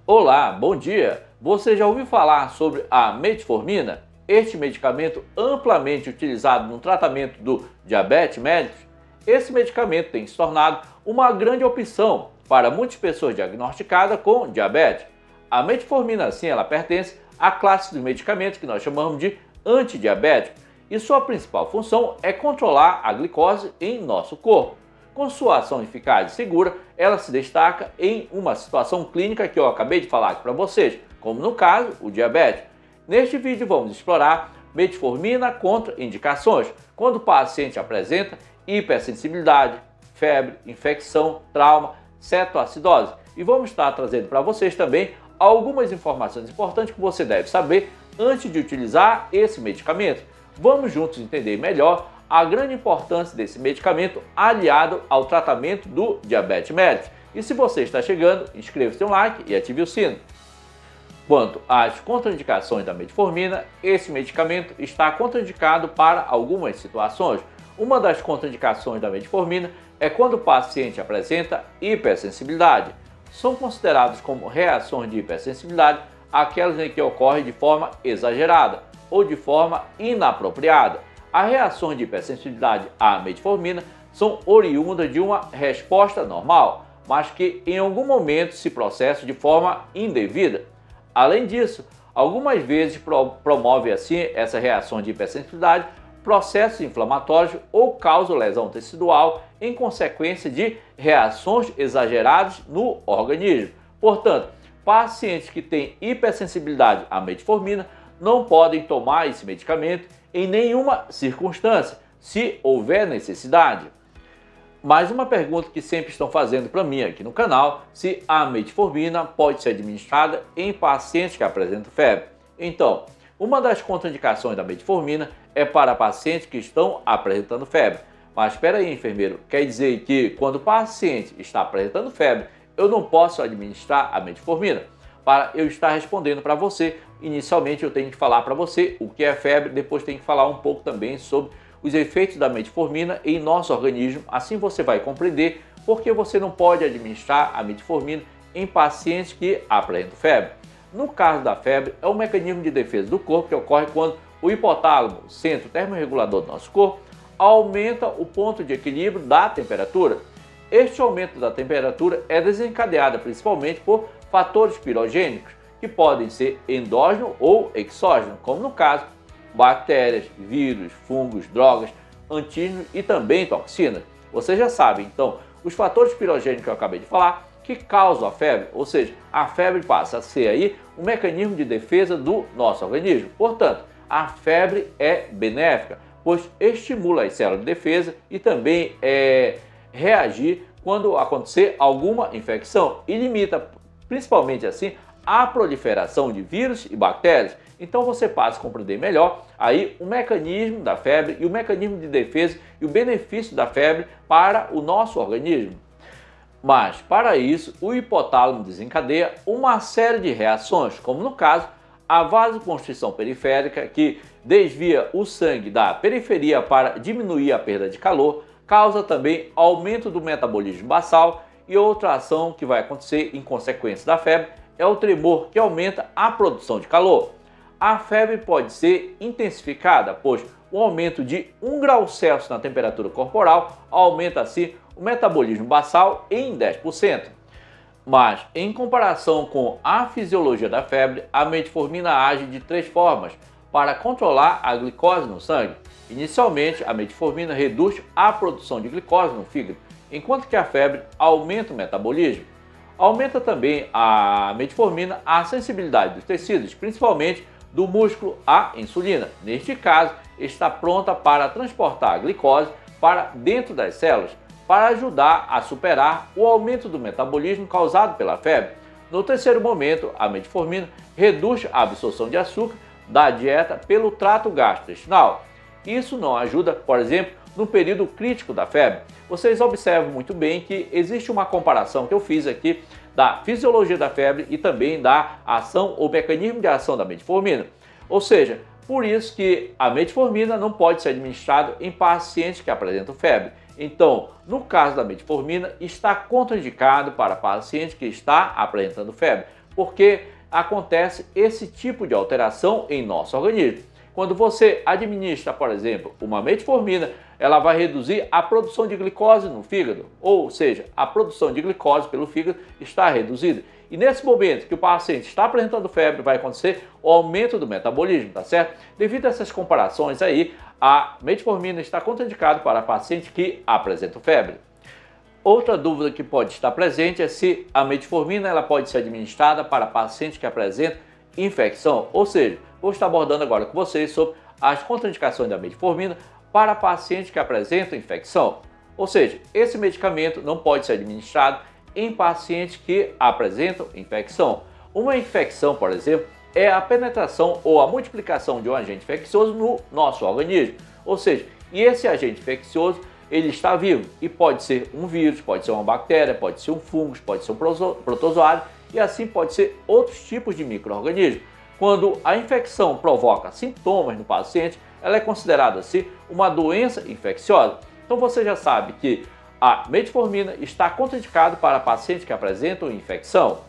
Olá, bom dia! Você já ouviu falar sobre a metformina? Este medicamento amplamente utilizado no tratamento do diabetes mellitus? Esse medicamento tem se tornado uma grande opção para muitas pessoas diagnosticadas com diabetes. A metformina, assim, ela pertence à classe de medicamentos que nós chamamos de antidiabéticos e sua principal função é controlar a glicose em nosso corpo. Com sua ação eficaz e segura, ela se destaca em uma situação clínica que eu acabei de falar aqui para vocês, como no caso, o diabetes. Neste vídeo vamos explorar metformina contra indicações, quando o paciente apresenta hipersensibilidade, febre, infecção, trauma, cetoacidose. E vamos estar trazendo para vocês também algumas informações importantes que você deve saber antes de utilizar esse medicamento. Vamos juntos entender melhor a grande importância desse medicamento aliado ao tratamento do diabetes mellitus. E se você está chegando, inscreva-se, um like e ative o sino. Quanto às contraindicações da metformina, esse medicamento está contraindicado para algumas situações. Uma das contraindicações da metformina é quando o paciente apresenta hipersensibilidade. São considerados como reações de hipersensibilidade aquelas em que ocorre de forma exagerada ou de forma inapropriada. As reações de hipersensibilidade à metformina são oriundas de uma resposta normal, mas que em algum momento se processa de forma indevida. Além disso, algumas vezes promove assim essa reação de hipersensibilidade processos inflamatórios ou causa lesão tecidual em consequência de reações exageradas no organismo. Portanto, pacientes que têm hipersensibilidade à metformina não podem tomar esse medicamento em nenhuma circunstância, se houver necessidade. Mais uma pergunta que sempre estão fazendo para mim aqui no canal, se a metformina pode ser administrada em pacientes que apresentam febre. Então, uma das contraindicações da metformina é para pacientes que estão apresentando febre. Mas espera aí, enfermeiro, quer dizer que quando o paciente está apresentando febre, eu não posso administrar a metformina? Para eu estar respondendo para você, inicialmente eu tenho que falar para você o que é febre, depois tenho que falar um pouco também sobre os efeitos da metformina em nosso organismo. Assim você vai compreender por que você não pode administrar a metformina em pacientes que apresentam febre. No caso da febre, é um mecanismo de defesa do corpo que ocorre quando o hipotálamo, o centro termorregulador do nosso corpo, aumenta o ponto de equilíbrio da temperatura. Este aumento da temperatura é desencadeado principalmente por fatores pirogênicos, que podem ser endógenos ou exógenos, como no caso, bactérias, vírus, fungos, drogas, antígenos e também toxinas. Você já sabe, então, os fatores pirogênicos que eu acabei de falar, que causam a febre, ou seja, a febre passa a ser aí um mecanismo de defesa do nosso organismo. Portanto, a febre é benéfica, pois estimula as células de defesa e também reagir quando acontecer alguma infecção e limita, principalmente assim, a proliferação de vírus e bactérias. Então você passa a compreender melhor aí o mecanismo da febre e o mecanismo de defesa e o benefício da febre para o nosso organismo. Mas para isso o hipotálamo desencadeia uma série de reações, como no caso a vasoconstrição periférica, que desvia o sangue da periferia para diminuir a perda de calor, causa também aumento do metabolismo basal, e outra ação que vai acontecer em consequência da febre é o tremor, que aumenta a produção de calor. A febre pode ser intensificada, pois o aumento de 1 grau Celsius na temperatura corporal aumenta assim o metabolismo basal em 10%. Mas, em comparação com a fisiologia da febre, a metformina age de 3 formas para controlar a glicose no sangue. Inicialmente, a metformina reduz a produção de glicose no fígado, enquanto que a febre aumenta o metabolismo. Aumenta também a metformina a sensibilidade dos tecidos, principalmente do músculo à insulina. Neste caso, está pronta para transportar a glicose para dentro das células, para ajudar a superar o aumento do metabolismo causado pela febre. No terceiro momento, a metformina reduz a absorção de açúcar da dieta pelo trato gastrointestinal. Isso não ajuda, por exemplo, no período crítico da febre. Vocês observam muito bem que existe uma comparação que eu fiz aqui da fisiologia da febre e também da ação ou mecanismo de ação da metformina. Ou seja, por isso que a metformina não pode ser administrada em pacientes que apresentam febre. Então, no caso da metformina, está contraindicado para paciente que está apresentando febre, porque acontece esse tipo de alteração em nosso organismo. Quando você administra, por exemplo, uma metformina, ela vai reduzir a produção de glicose no fígado, ou seja, a produção de glicose pelo fígado está reduzida. E nesse momento que o paciente está apresentando febre, vai acontecer o aumento do metabolismo, tá certo? Devido a essas comparações aí, a metformina está contraindicada para pacientes que apresentam febre. Outra dúvida que pode estar presente é se a metformina ela pode ser administrada para pacientes que apresentam infecção, ou seja, vou estar abordando agora com vocês sobre as contraindicações da metformina para pacientes que apresentam infecção. Ou seja, esse medicamento não pode ser administrado em pacientes que apresentam infecção. Uma infecção, por exemplo, é a penetração ou a multiplicação de um agente infeccioso no nosso organismo. Ou seja, e esse agente infeccioso ele está vivo e pode ser um vírus, pode ser uma bactéria, pode ser um fungo, pode ser um protozoário e assim pode ser outros tipos de micro-organismos. Quando a infecção provoca sintomas no paciente, ela é considerada assim uma doença infecciosa. Então você já sabe que a metformina está contraindicada para pacientes que apresentam infecção.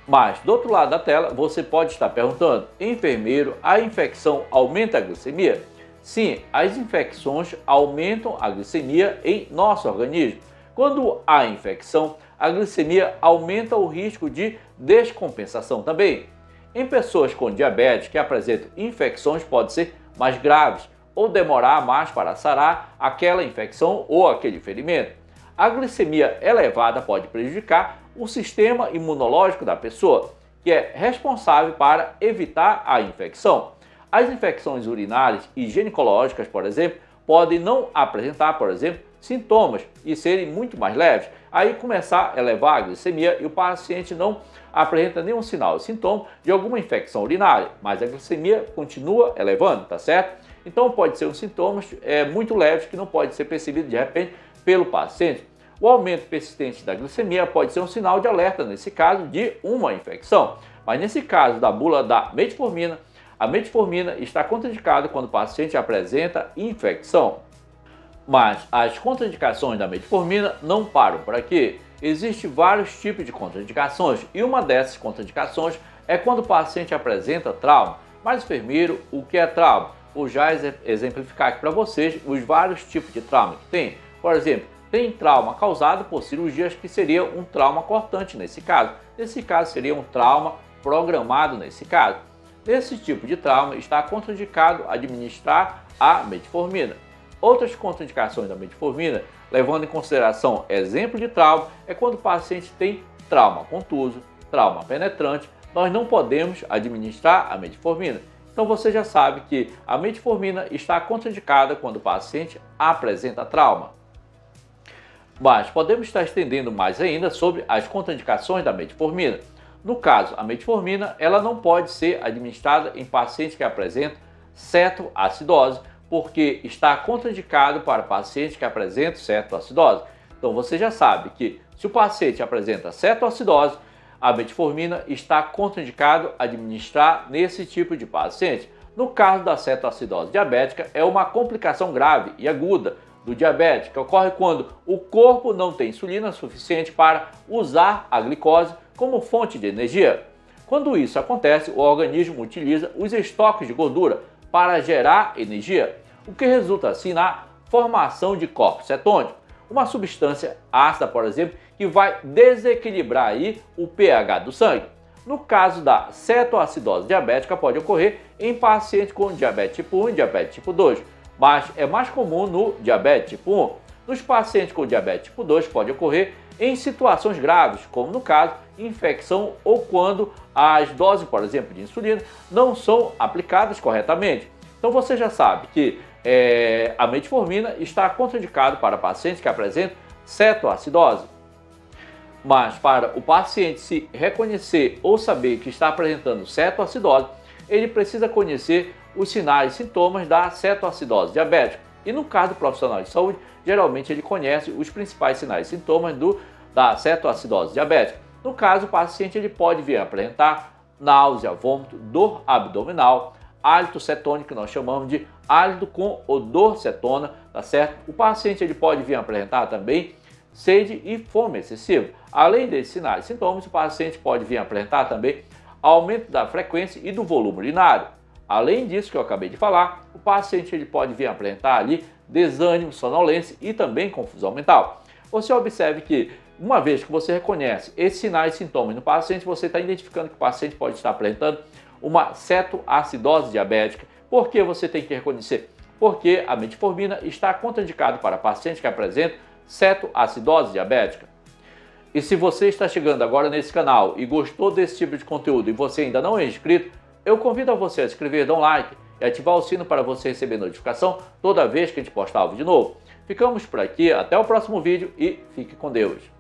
Mas do outro lado da tela você pode estar perguntando: enfermeiro, a infecção aumenta a glicemia? Sim, as infecções aumentam a glicemia em nosso organismo. Quando há infecção, a glicemia aumenta o risco de descompensação também. Em pessoas com diabetes que apresentam infecções pode ser mais graves ou demorar mais para sarar aquela infecção ou aquele ferimento. A glicemia elevada pode prejudicar o sistema imunológico da pessoa, que é responsável para evitar a infecção. As infecções urinárias e ginecológicas, por exemplo, podem não apresentar, por exemplo, sintomas e serem muito mais leves. Aí começar a elevar a glicemia e o paciente não apresenta nenhum sinal ou sintoma de alguma infecção urinária, mas a glicemia continua elevando, tá certo? Então pode ser um sintomas muito leves que não pode ser percebido de repente pelo paciente. O aumento persistente da glicemia pode ser um sinal de alerta, nesse caso, de uma infecção. Mas nesse caso da bula da metformina, a metformina está contraindicada quando o paciente apresenta infecção. Mas as contraindicações da metformina não param por aqui. Existem vários tipos de contraindicações e uma dessas contraindicações é quando o paciente apresenta trauma. Mas, enfermeiro, o que é trauma? Vou já exemplificar aqui para vocês os vários tipos de trauma que tem. Por exemplo, tem trauma causado por cirurgias, que seria um trauma cortante nesse caso. Nesse caso seria um trauma programado nesse caso. Nesse tipo de trauma está contraindicado administrar a metformina. Outras contraindicações da metformina, levando em consideração exemplo de trauma, é quando o paciente tem trauma contuso, trauma penetrante, nós não podemos administrar a metformina. Então você já sabe que a metformina está contraindicada quando o paciente apresenta trauma. Mas podemos estar estendendo mais ainda sobre as contraindicações da metformina. No caso, a metformina ela não pode ser administrada em pacientes que apresentam cetoacidose, porque está contraindicado para pacientes que apresentam cetoacidose. Então você já sabe que se o paciente apresenta cetoacidose, a metformina está contraindicado administrar nesse tipo de paciente. No caso da cetoacidose diabética, é uma complicação grave e aguda do diabetes, que ocorre quando o corpo não tem insulina suficiente para usar a glicose como fonte de energia. Quando isso acontece, o organismo utiliza os estoques de gordura para gerar energia, o que resulta assim na formação de corpos cetônicos, uma substância ácida, por exemplo, que vai desequilibrar aí o pH do sangue. No caso da cetoacidose diabética, pode ocorrer em pacientes com diabetes tipo 1 e diabetes tipo 2, mas é mais comum no diabetes tipo 1. Nos pacientes com diabetes tipo 2 pode ocorrer em situações graves, como no caso infecção ou quando as doses, por exemplo, de insulina não são aplicadas corretamente. Então você já sabe que a metformina está contraindicada para pacientes que apresentam cetoacidose. Mas para o paciente se reconhecer ou saber que está apresentando cetoacidose, ele precisa conhecer os sinais e sintomas da cetoacidose diabética. E no caso do profissional de saúde, geralmente ele conhece os principais sinais e sintomas da cetoacidose diabética. No caso, o paciente ele pode vir a apresentar náusea, vômito, dor abdominal, hálito cetônico, que nós chamamos de hálito com odor cetona, tá certo? O paciente ele pode vir a apresentar também sede e fome excessiva. Além desses sinais e sintomas, o paciente pode vir a apresentar também aumento da frequência e do volume urinário. Além disso que eu acabei de falar, o paciente ele pode vir a apresentar ali desânimo, sonolência e também confusão mental. Você observe que, uma vez que você reconhece esses sinais e sintomas no paciente, você está identificando que o paciente pode estar apresentando uma cetoacidose diabética. Por que você tem que reconhecer? Porque a metformina está contraindicada para pacientes que apresentam cetoacidose diabética. E se você está chegando agora nesse canal e gostou desse tipo de conteúdo e você ainda não é inscrito, eu convido a você a se inscrever, dar um like e ativar o sino para você receber notificação toda vez que a gente postar um vídeo novo. Ficamos por aqui, até o próximo vídeo e fique com Deus.